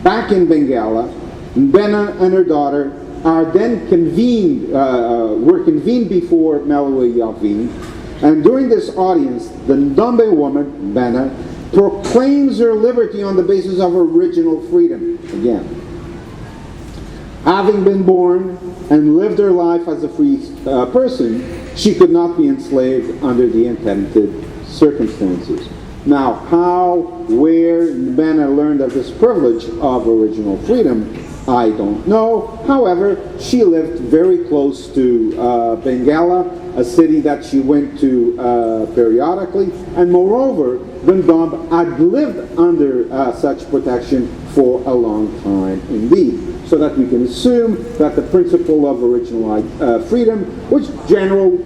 Back in Benguela, Nbena and her daughter are then were convened before Malawi Alvin, and during this audience, the Ndombe woman, Nbena, proclaims her liberty on the basis of original freedom again. Having been born and lived her life as a free person, she could not be enslaved under the intended circumstances. Now, how, where Nbena learned of this privilege of original freedom, I don't know. However, she lived very close to Benguela, a city that she went to periodically, and moreover, Ndombe had lived under such protection for a long time indeed. So that we can assume that the principle of original freedom was general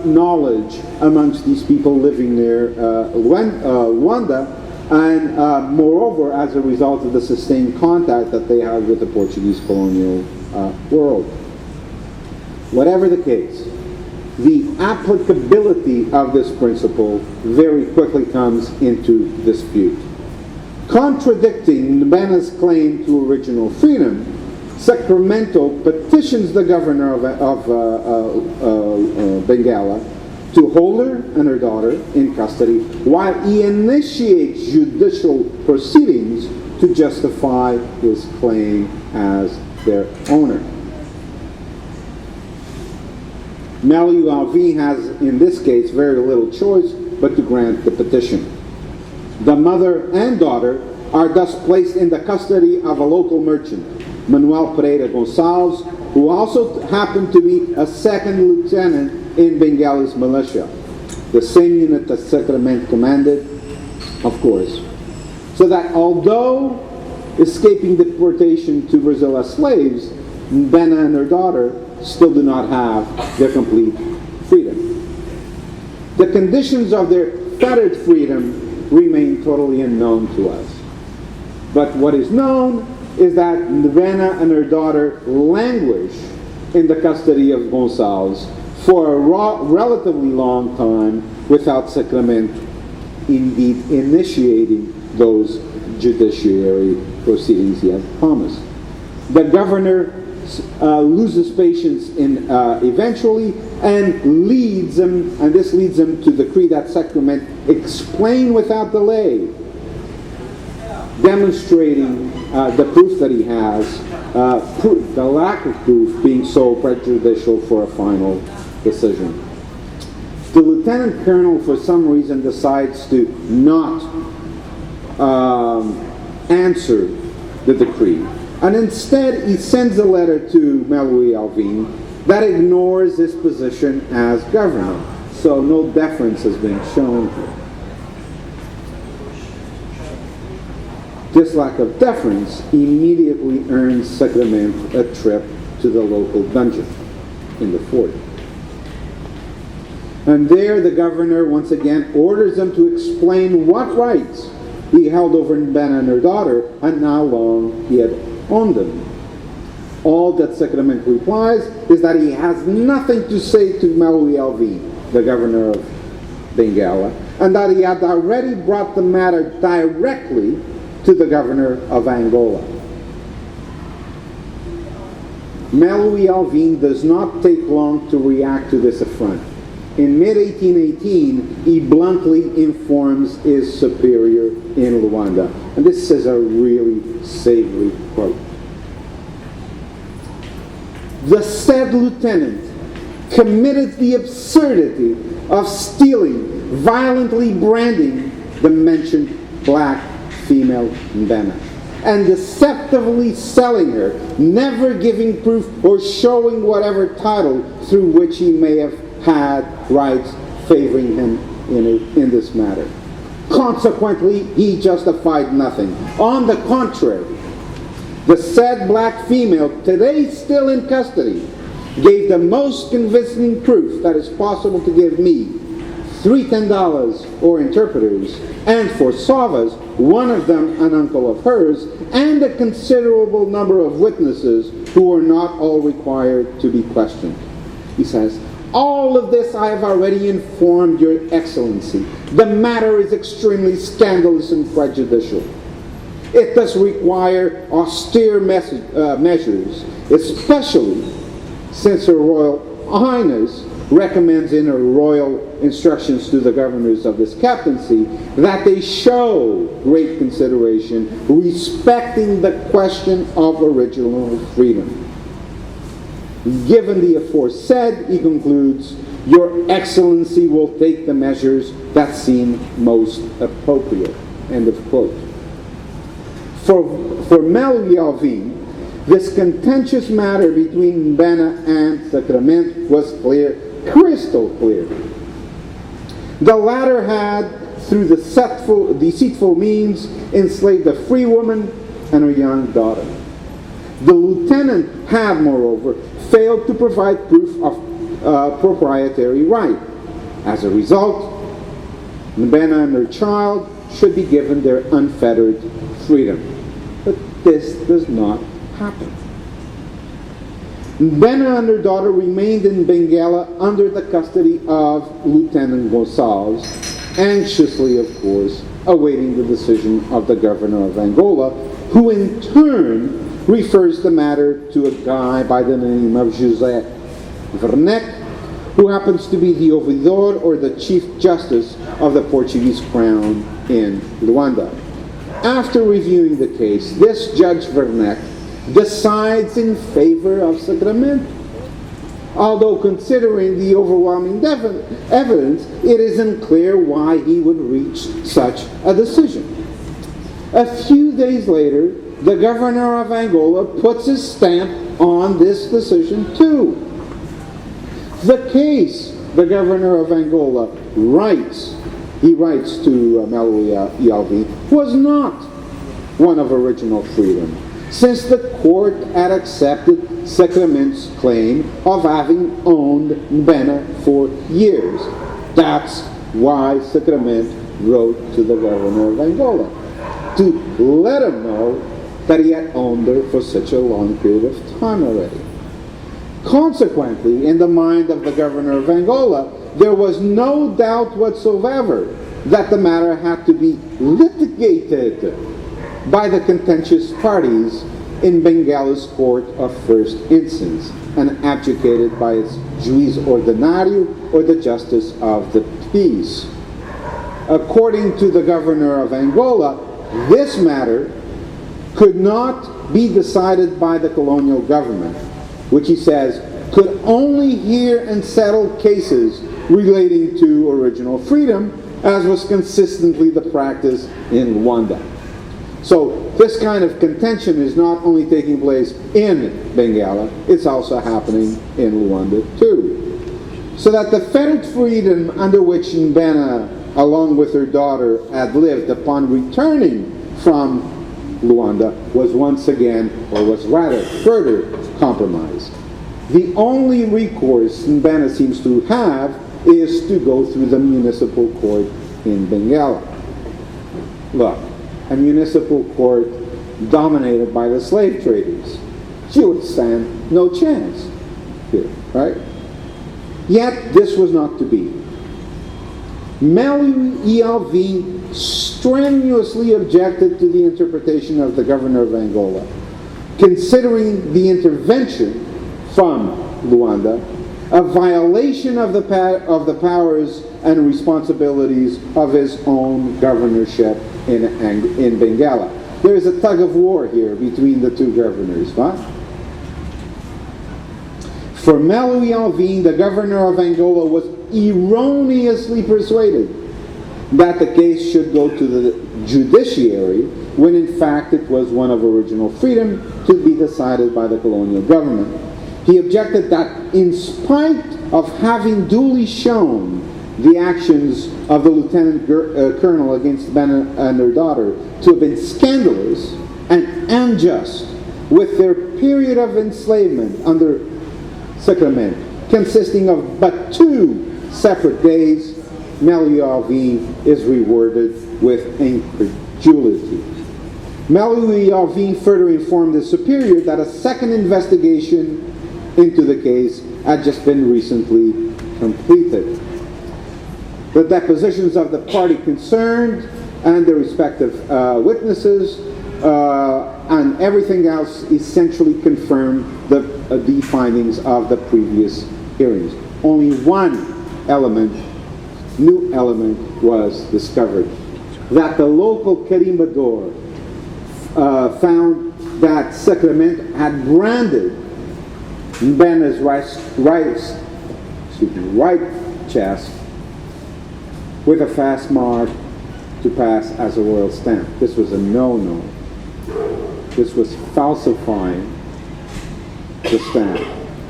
knowledge amongst these people living near Luanda, and moreover, as a result of the sustained contact that they had with the Portuguese colonial world. Whatever the case, the applicability of this principle very quickly comes into dispute. Contradicting Nbena's claim to original freedom, Sacramento petitions the governor of Benguela to hold her and her daughter in custody while he initiates judicial proceedings to justify his claim as their owner. Malawi Alvin has, in this case, very little choice but to grant the petition. The mother and daughter are thus placed in the custody of a local merchant, Manuel Pereira Gonçalves, who also happened to be a second lieutenant in Benguela's militia, the same unit that Sacramento commanded, of course. So that although escaping deportation to Brazil as slaves, Nbena and her daughter still do not have their complete freedom. The conditions of their fettered freedom remain totally unknown to us. But what is known is that Nbena and her daughter languish in the custody of Gonçalves for a relatively long time without Sacramento indeed initiating those judiciary proceedings he had promised. The governor loses patience eventually and this leads him to decree that Sacramento explain without delay, demonstrating the proof that he has, the lack of proof being so prejudicial for a final decision. The lieutenant colonel, for some reason, decides to not answer the decree, and instead he sends a letter to Malawi Alvin that ignores his position as governor. So no deference has been shown here. This lack of deference immediately earns Sacramento a trip to the local dungeon in the fort. And there the governor once again orders them to explain what rights he held over Nbena and her daughter and how long he had owned them. All that Sacramento replies is that he has nothing to say to Malawi Alvin, the governor of Benguela, and that he had already brought the matter directly to the governor of Angola. Malawi Alvin does not take long to react to this affront. In mid-1818, he bluntly informs his superior in Luanda. And this is a really savory quote. The said lieutenant committed the absurdity of stealing, violently branding the mentioned black female Nbena, and deceptively selling her, never giving proof or showing whatever title through which he may have had rights favoring him in this matter. Consequently, he justified nothing. On the contrary, the said black female, today still in custody, gave the most convincing proof that is possible to give me, 3 $10 or interpreters, and for Savas, one of them an uncle of hers, and a considerable number of witnesses who are not all required to be questioned. He says, all of this I have already informed your excellency. The matter is extremely scandalous and prejudicial. It does require austere measures, especially since Her Royal Highness recommends in her royal instructions to the governors of this captaincy that they show great consideration respecting the question of original freedom. Given the aforesaid, he concludes, Your Excellency will take the measures that seem most appropriate. End of quote. For Mel Alvin, this contentious matter between Nbena and Sacrament was clear, crystal clear. The latter had, through deceitful means, enslaved a free woman and her young daughter. The lieutenant had, moreover, failed to provide proof of proprietary right. As a result, Nbena and her child should be given their unfettered freedom. But this does not happen. Nbena and her daughter remained in Benguela under the custody of Lieutenant Gonçalves, anxiously, of course, awaiting the decision of the governor of Angola, who in turn refers the matter to a guy by the name of José Werneck, who happens to be the ouvidor, or the chief justice of the Portuguese crown in Luanda. After reviewing the case, this Judge Werneck decides in favor of Sacramento. Although considering the overwhelming evidence, it isn't clear why he would reach such a decision. A few days later, the governor of Angola puts his stamp on this decision too. The case, the governor of Angola writes to Maloui Alvin, was not one of original freedom, since the court had accepted Sacramento's claim of having owned Nbena for years. That's why Sacramento wrote to the governor of Angola, to let him know that he had owned her for such a long period of time already. Consequently, in the mind of the governor of Angola, there was no doubt whatsoever that the matter had to be litigated by the contentious parties in Benguela's court of first instance and adjudicated by its juiz ordinário, or the justice of the peace. According to the governor of Angola, this matter could not be decided by the colonial government, which he says could only hear and settle cases relating to original freedom, as was consistently the practice in Luanda. So this kind of contention is not only taking place in Benguela, it's also happening in Luanda too. So that the fettered freedom under which Nbena, along with her daughter, had lived upon returning from Luanda was once again, or was rather further, compromised. The only recourse Nbena seems to have is to go through the municipal court in Benguela. Look, a municipal court dominated by the slave traders. She would stand no chance here, right? Yet this was not to be. Maloui Alvin strenuously objected to the interpretation of the governor of Angola, considering the intervention from Luanda a violation of the powers and responsibilities of his own governorship in Benguela. There is a tug of war here between the two governors, what? For Maloui Alvin, the governor of Angola was erroneously persuaded that the case should go to the judiciary, when in fact it was one of original freedom to be decided by the colonial government. He objected that in spite of having duly shown the actions of the lieutenant colonel against Nbena and her daughter to have been scandalous and unjust, with their period of enslavement under Sacramento consisting of but 2 separate days, Maloui Alvin is rewarded with incredulity. Maloui Alvin further informed his superior that a second investigation into the case had just been recently completed. The depositions of the party concerned and their respective witnesses and everything else essentially confirmed the findings of the previous hearings. Only one new element was discovered, that the local carimbador found that Sacramento had branded Nbena's right chest with a fast mark to pass as a royal stamp. This was a no-no. This was falsifying the stamp,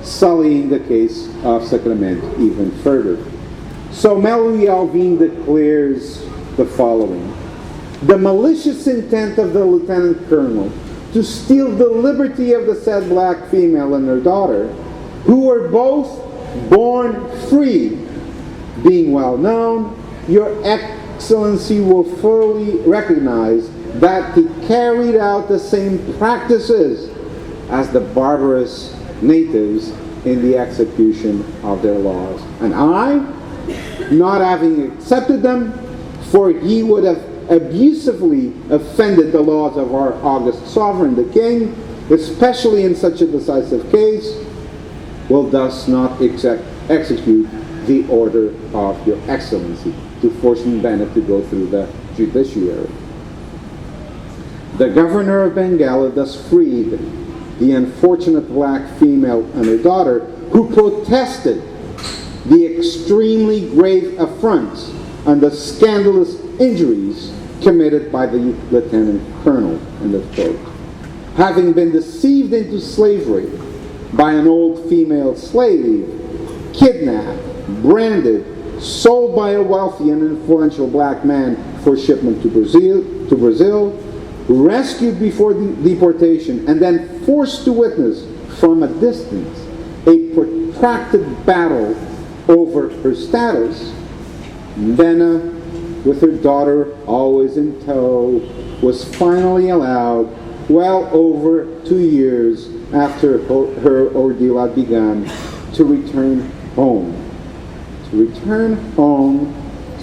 sullying the case of Sacramento even further. So Melody Alvin declares the following: the malicious intent of the lieutenant colonel to steal the liberty of the said black female and her daughter, who were both born free, being well known, your Excellency will fully recognize that he carried out the same practices as the barbarous natives in the execution of their laws. And I, not having accepted them, for he would have abusively offended the laws of our august sovereign, the king, especially in such a decisive case, will thus not execute the order of your Excellency to force Nbena to go through the judiciary. The governor of Benguela thus freed the unfortunate black female and her daughter, who protested the extremely grave affronts and the scandalous injuries committed by the lieutenant colonel, end of quote. Having been deceived into slavery by an old female slave, kidnapped, branded, sold by a wealthy and influential black man for shipment to Brazil, rescued before deportation, and then forced to witness from a distance a protracted battle over her status, Nbena, with her daughter always in tow, was finally allowed, well over 2 years after her ordeal had begun, to return home. To return home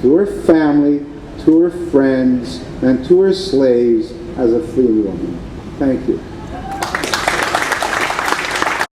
to her family, to her friends, and to her slaves as a free woman. Thank you.